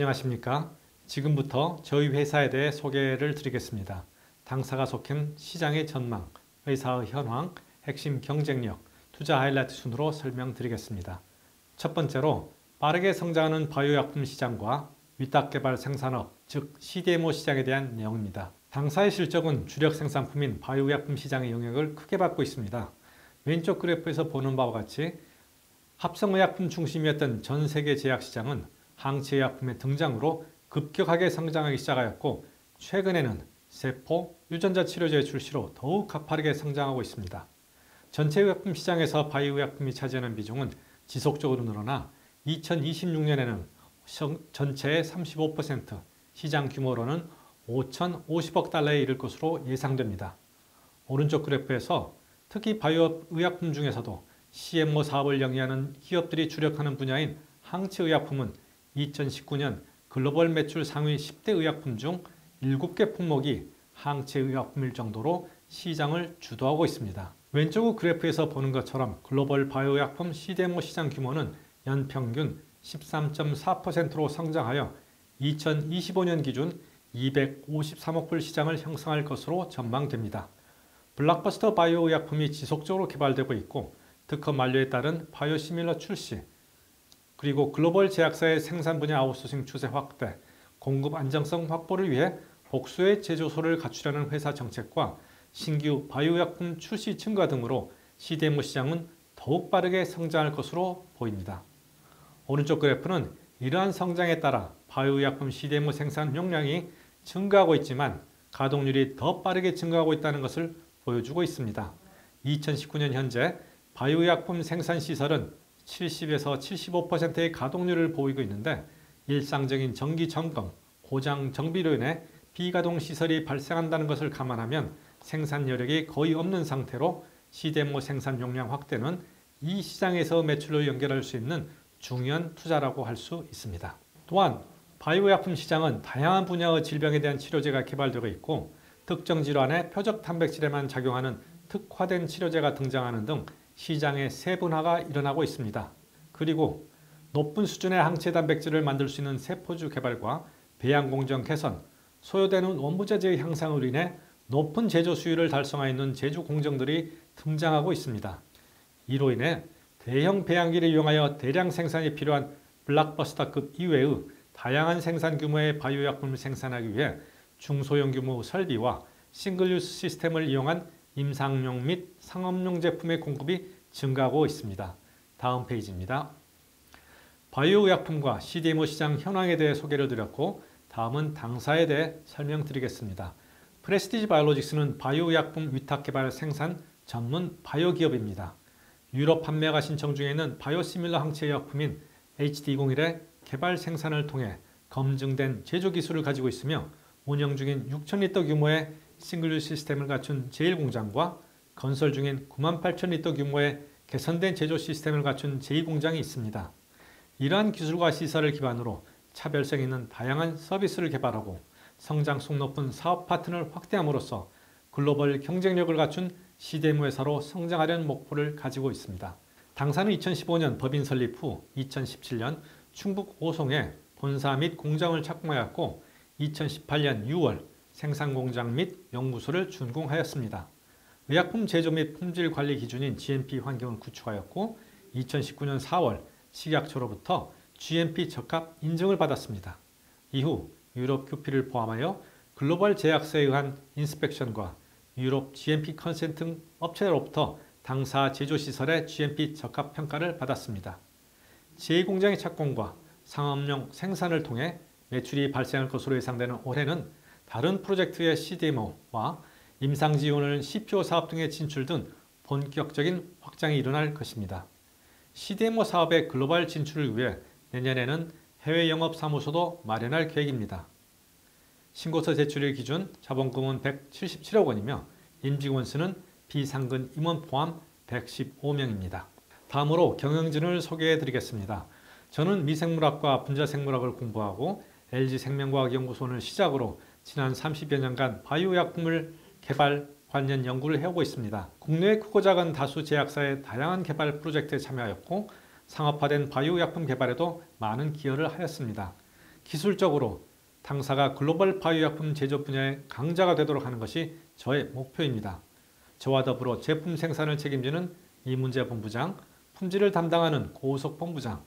안녕하십니까. 지금부터 저희 회사에 대해 소개를 드리겠습니다. 당사가 속한 시장의 전망, 회사의 현황, 핵심 경쟁력, 투자 하이라이트 순으로 설명드리겠습니다. 첫 번째로 빠르게 성장하는 바이오약품 시장과 위탁개발 생산업, 즉 CDMO 시장에 대한 내용입니다. 당사의 실적은 주력 생산품인 바이오약품 시장의 영향을 크게 받고 있습니다. 왼쪽 그래프에서 보는 바와 같이 합성의약품 중심이었던 전 세계 제약시장은 항체의약품의 등장으로 급격하게 성장하기 시작하였고, 최근에는 세포, 유전자 치료제의 출시로 더욱 가파르게 성장하고 있습니다. 전체 의약품 시장에서 바이오의약품이 차지하는 비중은 지속적으로 늘어나 2026년에는 전체의 35%, 시장 규모로는 5,050억 달러에 이를 것으로 예상됩니다. 오른쪽 그래프에서 특히 바이오의약품 중에서도 CMO 사업을 영위하는 기업들이 주력하는 분야인 항체의약품은 2019년 글로벌 매출 상위 10대 의약품 중 7개 품목이 항체의약품일 정도로 시장을 주도하고 있습니다. 왼쪽 그래프에서 보는 것처럼 글로벌 바이오약품 CDMO 시장 규모는 연평균 13.4%로 성장하여 2025년 기준 253억 불 시장을 형성할 것으로 전망됩니다. 블록버스터 바이오의약품이 지속적으로 개발되고 있고, 특허 만료에 따른 바이오시밀러 출시, 그리고 글로벌 제약사의 생산 분야 아웃소싱 추세 확대, 공급 안정성 확보를 위해 복수의 제조소를 갖추려는 회사 정책과 신규 바이오약품 출시 증가 등으로 CDMO 시장은 더욱 빠르게 성장할 것으로 보입니다. 오른쪽 그래프는 이러한 성장에 따라 바이오약품 CDMO 생산 용량이 증가하고 있지만 가동률이 더 빠르게 증가하고 있다는 것을 보여주고 있습니다. 2019년 현재 바이오약품 생산 시설은 70에서 75%의 가동률을 보이고 있는데, 일상적인 정기 점검, 고장 정비로 인해 비가동 시설이 발생한다는 것을 감안하면 생산 여력이 거의 없는 상태로 CDMO 생산 용량 확대는 이 시장에서 매출을 연결할 수 있는 중요한 투자라고 할 수 있습니다. 또한 바이오약품 시장은 다양한 분야의 질병에 대한 치료제가 개발되고 있고, 특정 질환의 표적 단백질에만 작용하는 특화된 치료제가 등장하는 등 시장의 세분화가 일어나고 있습니다. 그리고 높은 수준의 항체 단백질을 만들 수 있는 세포주 개발과 배양 공정 개선, 소요되는 원부자재의 향상으로 인해 높은 제조 수율을 달성하여 제조 공정들이 등장하고 있습니다. 이로 인해 대형 배양기를 이용하여 대량 생산이 필요한 블록버스터급 이외의 다양한 생산 규모의 바이오약품을 생산하기 위해 중소형 규모 설비와 싱글유스 시스템을 이용한 임상용 및 상업용 제품의 공급이 증가하고 있습니다. 다음 페이지입니다. 바이오의약품과 CDMO 시장 현황에 대해 소개를 드렸고, 다음은 당사에 대해 설명드리겠습니다. 프레스티지 바이오로직스는 바이오의약품 위탁개발 생산 전문 바이오 기업입니다. 유럽 판매가 신청 중에 있는 바이오시밀러 항체의약품인 HD201의 개발 생산을 통해 검증된 제조 기술을 가지고 있으며, 운영 중인 6,000리터 규모의 싱글유스 시스템을 갖춘 제1공장과 건설 중인 98,000리터 규모의 개선된 제조 시스템을 갖춘 제2공장이 있습니다. 이러한 기술과 시설을 기반으로 차별성 있는 다양한 서비스를 개발하고 성장성 높은 사업 파트너를 확대함으로써 글로벌 경쟁력을 갖춘 CDMO 회사로 성장하려는 목표를 가지고 있습니다. 당사는 2015년 법인 설립 후 2017년 충북 오송에 본사 및 공장을 착공하였고, 2018년 6월 생산 공장 및 연구소를 준공하였습니다. 의약품 제조 및 품질 관리 기준인 GMP 환경을 구축하였고, 2019년 4월 식약처로부터 GMP 적합 인증을 받았습니다. 이후 유럽 QP를 포함하여 글로벌 제약사에 의한 인스펙션과 유럽 GMP 컨설팅 업체로부터 당사 제조시설의 GMP 적합 평가를 받았습니다. 제2공장의 착공과 상업용 생산을 통해 매출이 발생할 것으로 예상되는 올해는 다른 프로젝트의 CDMO와 임상지원을 CPO 사업 등의 진출 등 본격적인 확장이 일어날 것입니다. CDMO 사업의 글로벌 진출을 위해 내년에는 해외 영업사무소도 마련할 계획입니다. 신고서 제출일 기준 자본금은 177억 원이며 임직원 수는 비상근 임원 포함 115명입니다. 다음으로 경영진을 소개해 드리겠습니다. 저는 미생물학과 분자생물학을 공부하고 LG생명과학연구소를 시작으로 지난 30여 년간 바이오약품을 개발 관련 연구를 해오고 있습니다. 국내의 크고 작은 다수 제약사의 다양한 개발 프로젝트에 참여하였고, 상업화된 바이오약품 개발에도 많은 기여를 하였습니다. 기술적으로 당사가 글로벌 바이오약품 제조 분야의 강자가 되도록 하는 것이 저의 목표입니다. 저와 더불어 제품 생산을 책임지는 이문재 본부장, 품질을 담당하는 고우석 본부장,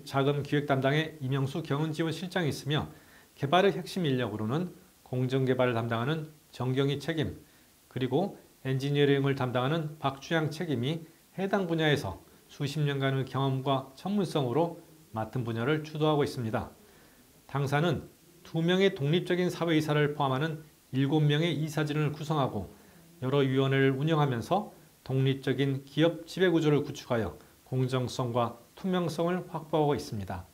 자금 기획 담당의 이명수 경은지원실장이 있으며 개발의 핵심 인력으로는 공정개발을 담당하는 정경희 책임, 그리고 엔지니어링을 담당하는 박주양 책임이 해당 분야에서 수십 년간의 경험과 전문성으로 맡은 분야를 주도하고 있습니다. 당사는 2명의 독립적인 사회이사를 포함하는 7명의 이사진을 구성하고 여러 위원회를 운영하면서 독립적인 기업 지배구조를 구축하여 공정성과 투명성을 확보하고 있습니다.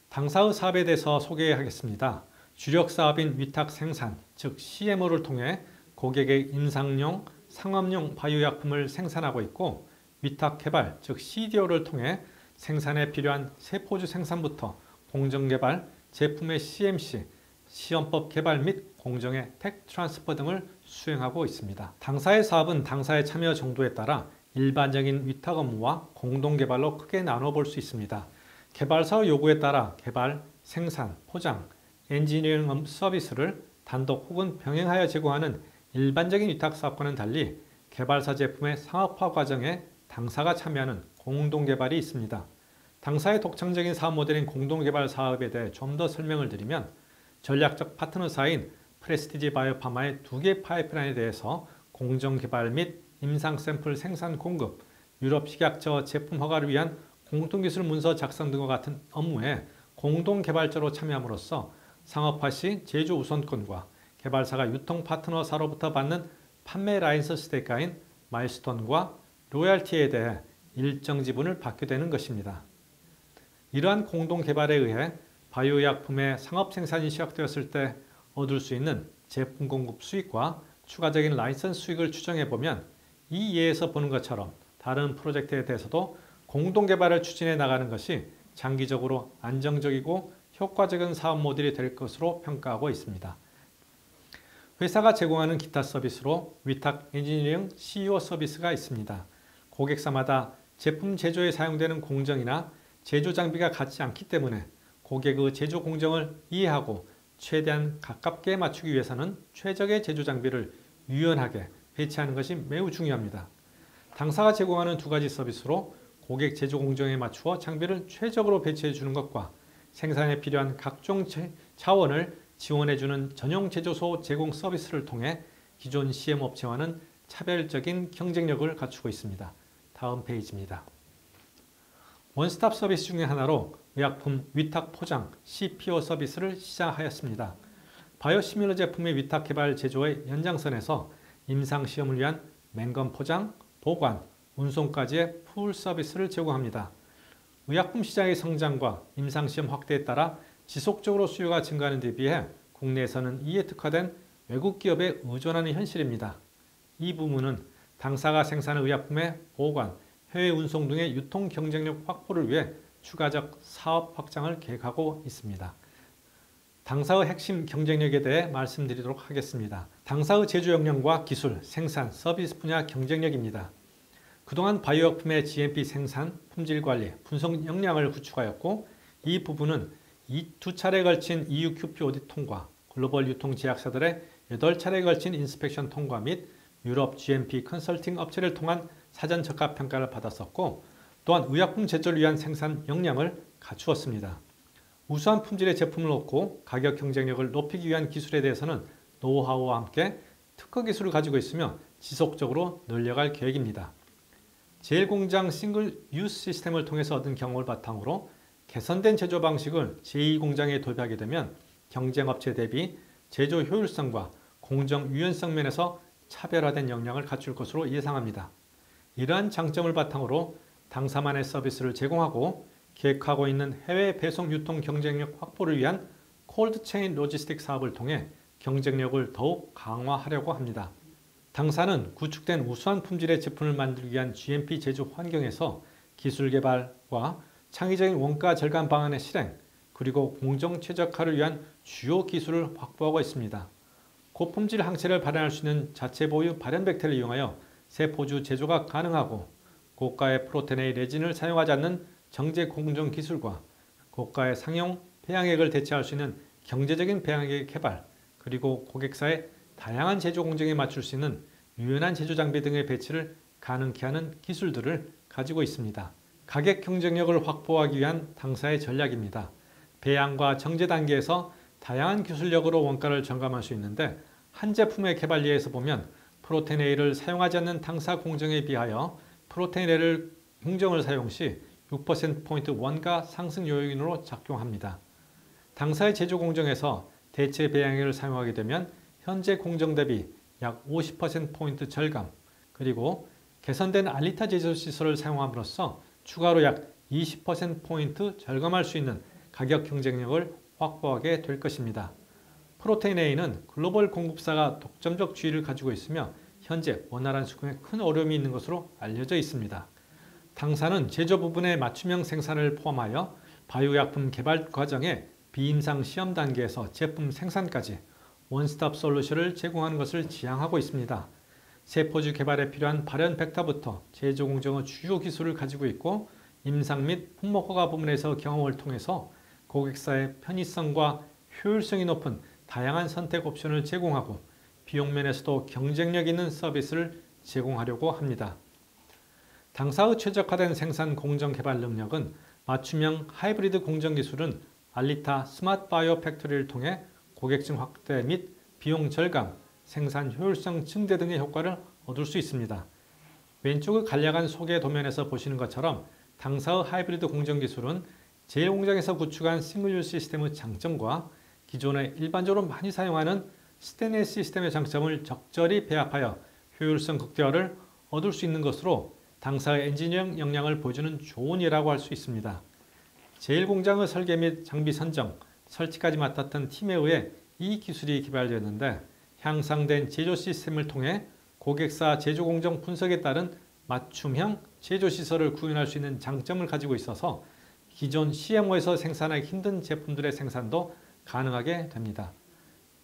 당사의 사업에 대해서 소개하겠습니다. 주력 사업인 위탁 생산, 즉 CMO를 통해 고객의 임상용, 상업용 바이오약품을 생산하고 있고, 위탁 개발, 즉 CDO를 통해 생산에 필요한 세포주 생산부터 공정개발, 제품의 CMC, 시험법 개발 및 공정의 텍 트랜스퍼 등을 수행하고 있습니다. 당사의 사업은 당사의 참여 정도에 따라 일반적인 위탁 업무와 공동개발로 크게 나눠볼 수 있습니다. 개발사의 요구에 따라 개발, 생산, 포장, 엔지니어링 서비스를 단독 혹은 병행하여 제공하는 일반적인 위탁사업과는 달리 개발사 제품의 상업화 과정에 당사가 참여하는 공동개발이 있습니다. 당사의 독창적인 사업 모델인 공동개발 사업에 대해 좀 더 설명을 드리면, 전략적 파트너사인 프레스티지 바이오파마의 2개 파이프라인에 대해서 공정개발 및 임상 샘플 생산 공급, 유럽 식약처 제품 허가를 위한 공통기술 문서 작성 등과 같은 업무에 공동개발자로 참여함으로써 상업화 시 제조 우선권과 개발사가 유통 파트너사로부터 받는 판매 라이선스 스테이크인 마일스톤과 로열티에 대해 일정 지분을 받게 되는 것입니다. 이러한 공동개발에 의해 바이오약품의 상업 생산이 시작되었을 때 얻을 수 있는 제품 공급 수익과 추가적인 라이선스 수익을 추정해보면 이 예에서 보는 것처럼 다른 프로젝트에 대해서도 공동개발을 추진해 나가는 것이 장기적으로 안정적이고 효과적인 사업 모델이 될 것으로 평가하고 있습니다. 회사가 제공하는 기타 서비스로 위탁 엔지니어링 CEO 서비스가 있습니다. 고객사마다 제품 제조에 사용되는 공정이나 제조 장비가 같지 않기 때문에 고객의 제조 공정을 이해하고 최대한 가깝게 맞추기 위해서는 최적의 제조 장비를 유연하게 배치하는 것이 매우 중요합니다. 당사가 제공하는 2가지 서비스로 고객 제조 공정에 맞추어 장비를 최적으로 배치해 주는 것과 생산에 필요한 각종 자원을 지원해주는 전용 제조소 제공 서비스를 통해 기존 CM 업체와는 차별적인 경쟁력을 갖추고 있습니다. 다음 페이지입니다. 원스톱 서비스 중의 하나로 의약품 위탁 포장 CPO 서비스를 시작하였습니다. 바이오시밀러 제품의 위탁 개발 제조의 연장선에서 임상시험을 위한 맹검 포장, 보관, 운송까지의 풀 서비스를 제공합니다. 의약품 시장의 성장과 임상시험 확대에 따라 지속적으로 수요가 증가하는 데 비해 국내에서는 이에 특화된 외국 기업에 의존하는 현실입니다. 이 부문은 당사가 생산한 의약품의 보관, 해외 운송 등의 유통 경쟁력 확보를 위해 추가적 사업 확장을 계획하고 있습니다. 당사의 핵심 경쟁력에 대해 말씀드리도록 하겠습니다. 당사의 제조 역량과 기술, 생산, 서비스 분야 경쟁력입니다. 그동안 바이오약품의 GMP 생산, 품질 관리, 분석 역량을 구축하였고, 이 부분은 2차례에 걸친 EU QP 오디트 통과, 글로벌 유통 제약사들의 8차례에 걸친 인스펙션 통과 및 유럽 GMP 컨설팅 업체를 통한 사전 적합 평가를 받았었고, 또한 의약품 제조를 위한 생산 역량을 갖추었습니다. 우수한 품질의 제품을 얻고 가격 경쟁력을 높이기 위한 기술에 대해서는 노하우와 함께 특허 기술을 가지고 있으며 지속적으로 늘려갈 계획입니다. 제1공장 싱글 유스 시스템을 통해서 얻은 경험을 바탕으로 개선된 제조 방식을 제2공장에 도입하게 되면 경쟁업체 대비 제조 효율성과 공정 유연성 면에서 차별화된 역량을 갖출 것으로 예상합니다. 이러한 장점을 바탕으로 당사만의 서비스를 제공하고 계획하고 있는 해외 배송 유통 경쟁력 확보를 위한 콜드체인 로지스틱 사업을 통해 경쟁력을 더욱 강화하려고 합니다. 당사는 구축된 우수한 품질의 제품을 만들기 위한 GMP 제조 환경에서 기술 개발과 창의적인 원가 절감 방안의 실행, 그리고 공정 최적화를 위한 주요 기술을 확보하고 있습니다. 고품질 항체를 발현할 수 있는 자체 보유 발현 벡터를 이용하여 세포주 제조가 가능하고, 고가의 프로테네이 레진을 사용하지 않는 정제 공정 기술과 고가의 상용 배양액을 대체할 수 있는 경제적인 배양액 개발, 그리고 고객사의 다양한 제조 공정에 맞출 수 있는 유연한 제조 장비 등의 배치를 가능케 하는 기술들을 가지고 있습니다. 가격 경쟁력을 확보하기 위한 당사의 전략입니다. 배양과 정제 단계에서 다양한 기술력으로 원가를 점검할 수 있는데, 한 제품의 개발 예에서 보면 프로테인 A를 사용하지 않는 당사 공정에 비하여 프로테인 L을 공정을 사용 시 6%포인트 원가 상승 요인으로 작용합니다. 당사의 제조 공정에서 대체 배양액을 사용하게 되면 현재 공정 대비 약 50%포인트 절감, 그리고 개선된 알리타 제조 시설을 사용함으로써 추가로 약 20%포인트 절감할 수 있는 가격 경쟁력을 확보하게 될 것입니다. 프로테인 A는 글로벌 공급사가 독점적 지위를 가지고 있으며 현재 원활한 수급에 큰 어려움이 있는 것으로 알려져 있습니다. 당사는 제조 부분의 맞춤형 생산을 포함하여 바이오약품 개발 과정의 비임상 시험 단계에서 제품 생산까지 원스톱 솔루션을 제공하는 것을 지향하고 있습니다. 세포주 개발에 필요한 발현 벡터부터 제조 공정의 주요 기술을 가지고 있고, 임상 및 품목 허가 부문에서 경험을 통해서 고객사의 편의성과 효율성이 높은 다양한 선택 옵션을 제공하고 비용 면에서도 경쟁력 있는 서비스를 제공하려고 합니다. 당사의 최적화된 생산 공정 개발 능력은 맞춤형 하이브리드 공정 기술은 알리타 스마트 바이오 팩토리를 통해 고객층 확대 및 비용 절감, 생산 효율성 증대 등의 효과를 얻을 수 있습니다. 왼쪽의 간략한 소개 도면에서 보시는 것처럼 당사의 하이브리드 공정 기술은 제1공장에서 구축한 싱글 유즈 시스템의 장점과 기존에 일반적으로 많이 사용하는 스테인리스 시스템의 장점을 적절히 배합하여 효율성 극대화를 얻을 수 있는 것으로 당사의 엔지니어링 역량을 보여주는 좋은 예라고 할 수 있습니다. 제1공장의 설계 및 장비 선정, 설치까지 맡았던 팀에 의해 이 기술이 개발되었는데, 향상된 제조 시스템을 통해 고객사 제조 공정 분석에 따른 맞춤형 제조 시설을 구현할 수 있는 장점을 가지고 있어서 기존 CMO에서 생산하기 힘든 제품들의 생산도 가능하게 됩니다.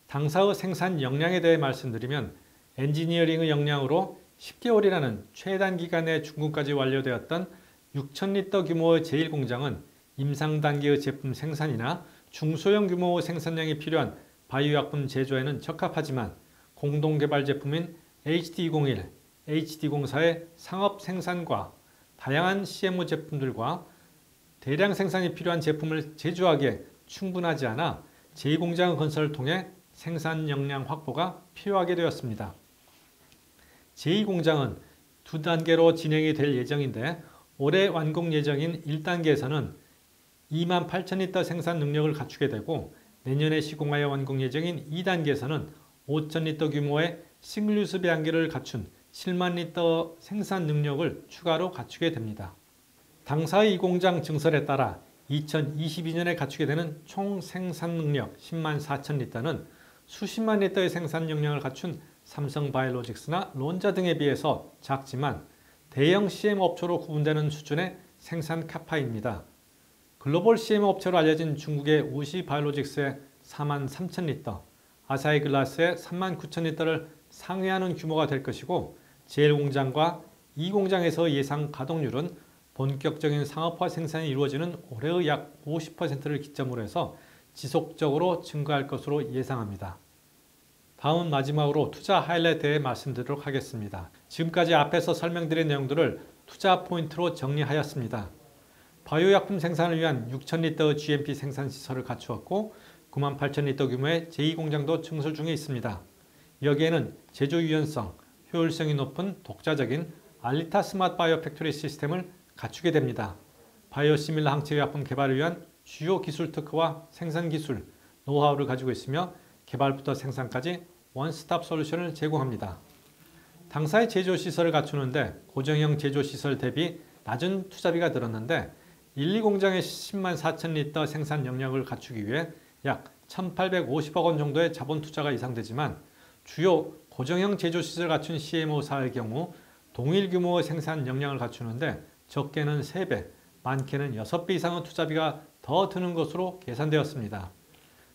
당사의 생산 역량에 대해 말씀드리면, 엔지니어링의 역량으로 10개월이라는 최단 기간에 준공까지 완료되었던 6,000리터 규모의 제1공장은 임상 단계의 제품 생산이나 중소형 규모의 생산량이 필요한 바이오약품 제조에는 적합하지만, 공동개발 제품인 HD201, HD04의 상업 생산과 다양한 CMO 제품들과 대량 생산이 필요한 제품을 제조하기에 충분하지 않아 제2공장 건설을 통해 생산 역량 확보가 필요하게 되었습니다. 제2공장은 두 단계로 진행이 될 예정인데, 올해 완공 예정인 1단계에서는 28,000리터 생산 능력을 갖추게 되고, 내년에 시공하여 완공 예정인 2단계에서는 5,000리터 규모의 싱글 유즈 배양기를 갖춘 7만 리터 생산 능력을 추가로 갖추게 됩니다. 당사의 이 공장 증설에 따라 2022년에 갖추게 되는 총 생산 능력 10만 4천 리터는 수십만 리터의 생산 역량을 갖춘 삼성 바이오로직스나 론자 등에 비해서 작지만 대형 CMO 업체로 구분되는 수준의 생산 카파입니다. 글로벌 CMO 업체로 알려진 중국의 우시 바이오로직스의 4만 3천 리터, 아사히 글라스의 3만 9천 리터를 상회하는 규모가 될 것이고, 제1공장과 2공장에서 예상 가동률은 본격적인 상업화 생산이 이루어지는 올해의 약 50%를 기점으로 해서 지속적으로 증가할 것으로 예상합니다. 다음 마지막으로 투자 하이라이트에 말씀드리도록 하겠습니다. 지금까지 앞에서 설명드린 내용들을 투자 포인트로 정리하였습니다. 바이오약품 생산을 위한 6,000리터 GMP 생산 시설을 갖추었고, 98,000리터 규모의 제2공장도 증설 중에 있습니다. 여기에는 제조 유연성, 효율성이 높은 독자적인 알리타 스마트 바이오 팩토리 시스템을 갖추게 됩니다. 바이오시밀라 항체의약품 개발을 위한 주요 기술 특허와 생산 기술, 노하우를 가지고 있으며 개발부터 생산까지 원스톱 솔루션을 제공합니다. 당사의 제조 시설을 갖추는데 고정형 제조 시설 대비 낮은 투자비가 들었는데, 1, 2공장의 10만 4천 리터 생산 역량을 갖추기 위해 약 1,850억 원 정도의 자본 투자가 예상되지만, 주요 고정형 제조 시설 갖춘 CMO사의 경우 동일 규모의 생산 역량을 갖추는데 적게는 3배, 많게는 6배 이상의 투자비가 더 드는 것으로 계산되었습니다.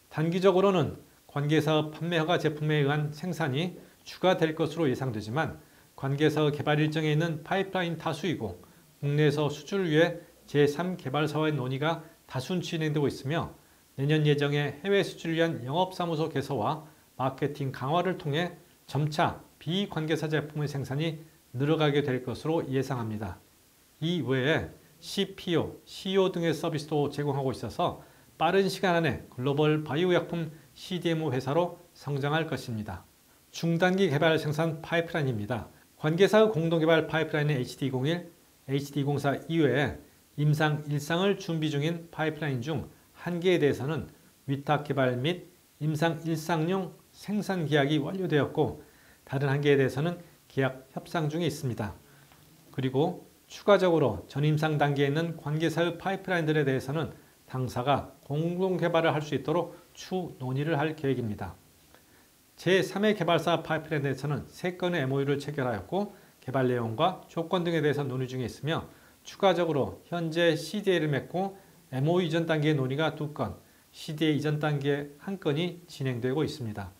단기적으로는 관계사업 판매 허가 제품에 의한 생산이 추가될 것으로 예상되지만, 관계사업 개발 일정에 있는 파이프라인 다수이고 국내에서 수주를 위해 제3개발사와의 논의가 다수 진행되고 있으며, 내년 예정의 해외 수출을 위한 영업사무소 개소와 마케팅 강화를 통해 점차 비관계사 제품의 생산이 늘어가게 될 것으로 예상합니다. 이 외에 CPO, CO 등의 서비스도 제공하고 있어서 빠른 시간 안에 글로벌 바이오약품 CDMO 회사로 성장할 것입니다. 중단기 개발 생산 파이프라인입니다. 관계사의 공동개발 파이프라인은 HD01, HD04 이외에 임상 1상을 준비 중인 파이프라인 중 한 개에 대해서는 위탁 개발 및 임상 1상용 생산 계약이 완료되었고 다른 한 개에 대해서는 계약 협상 중에 있습니다. 그리고 추가적으로 전임상 단계에 있는 관계사의 파이프라인들에 대해서는 당사가 공동 개발을 할 수 있도록 추 논의를 할 계획입니다. 제3의 개발사 파이프라인에 대해서는 3건의 MOU를 체결하였고 개발 내용과 조건 등에 대해서 논의 중에 있으며 추가적으로 현재 CDA를 맺고 MOU 이전 단계의 논의가 2건, CDA 이전 단계 1건이 진행되고 있습니다.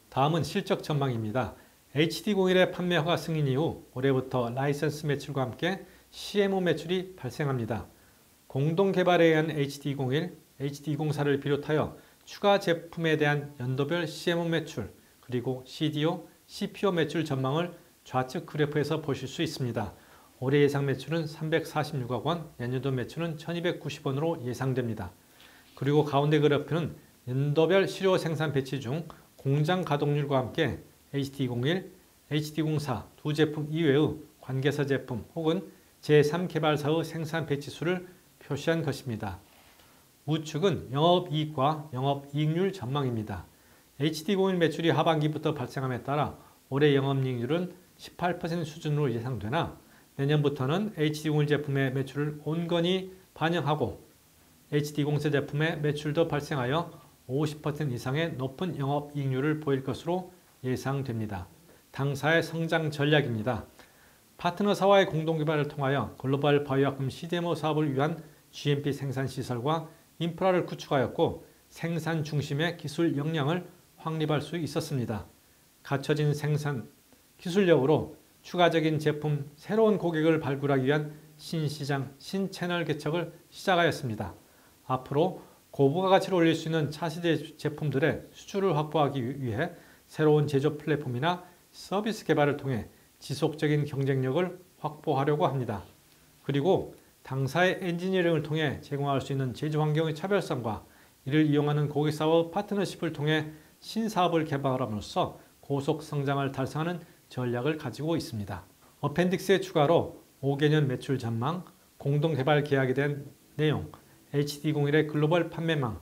다음은 실적 전망입니다. HD01의 판매 허가 승인 이후 올해부터 라이선스 매출과 함께 CMO 매출이 발생합니다. 공동 개발에 의한 HD01, HD04를 비롯하여 추가 제품에 대한 연도별 CMO 매출, 그리고 CDO, CPO 매출 전망을 좌측 그래프에서 보실 수 있습니다. 올해 예상 매출은 346억 원, 내년도 매출은 1290원으로 예상됩니다. 그리고 가운데 그래프는 연도별 시료 생산 배치 중 공장 가동률과 함께 HD01, HD04 두 제품 이외의 관계사 제품 혹은 제3 개발사의 생산 배치수를 표시한 것입니다. 우측은 영업이익과 영업이익률 전망입니다. HD01 매출이 하반기부터 발생함에 따라 올해 영업이익률은 18% 수준으로 예상되나 내년부터는 HD01 제품의 매출을 온건히 반영하고 HD04 제품의 매출도 발생하여 50% 이상의 높은 영업이익률을 보일 것으로 예상됩니다. 당사의 성장 전략입니다. 파트너사와의 공동개발을 통하여 글로벌 바이오약품 CDMO 사업을 위한 GMP 생산 시설과 인프라를 구축하였고 생산 중심의 기술 역량을 확립할 수 있었습니다. 갖춰진 생산 기술력으로 추가적인 제품, 새로운 고객을 발굴하기 위한 신시장, 신채널 개척을 시작하였습니다. 앞으로 고부가 가치를 올릴 수 있는 차세대 제품들의 수출을 확보하기 위해 새로운 제조 플랫폼이나 서비스 개발을 통해 지속적인 경쟁력을 확보하려고 합니다. 그리고 당사의 엔지니어링을 통해 제공할 수 있는 제조 환경의 차별성과 이를 이용하는 고객사와 파트너십을 통해 신사업을 개발함으로써 고속 성장을 달성하는 전략을 가지고 있습니다. 어펜딕스에 추가로 5개년 매출 전망, 공동 개발 계약에 대한 내용, HD01의 글로벌 판매망,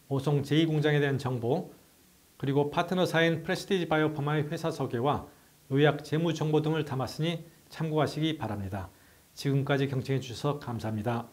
오송 제2공장에 대한 정보, 그리고 파트너사인 프레스티지 바이오파마의 회사 소개와 요약 재무 정보 등을 담았으니 참고하시기 바랍니다. 지금까지 경청해 주셔서 감사합니다.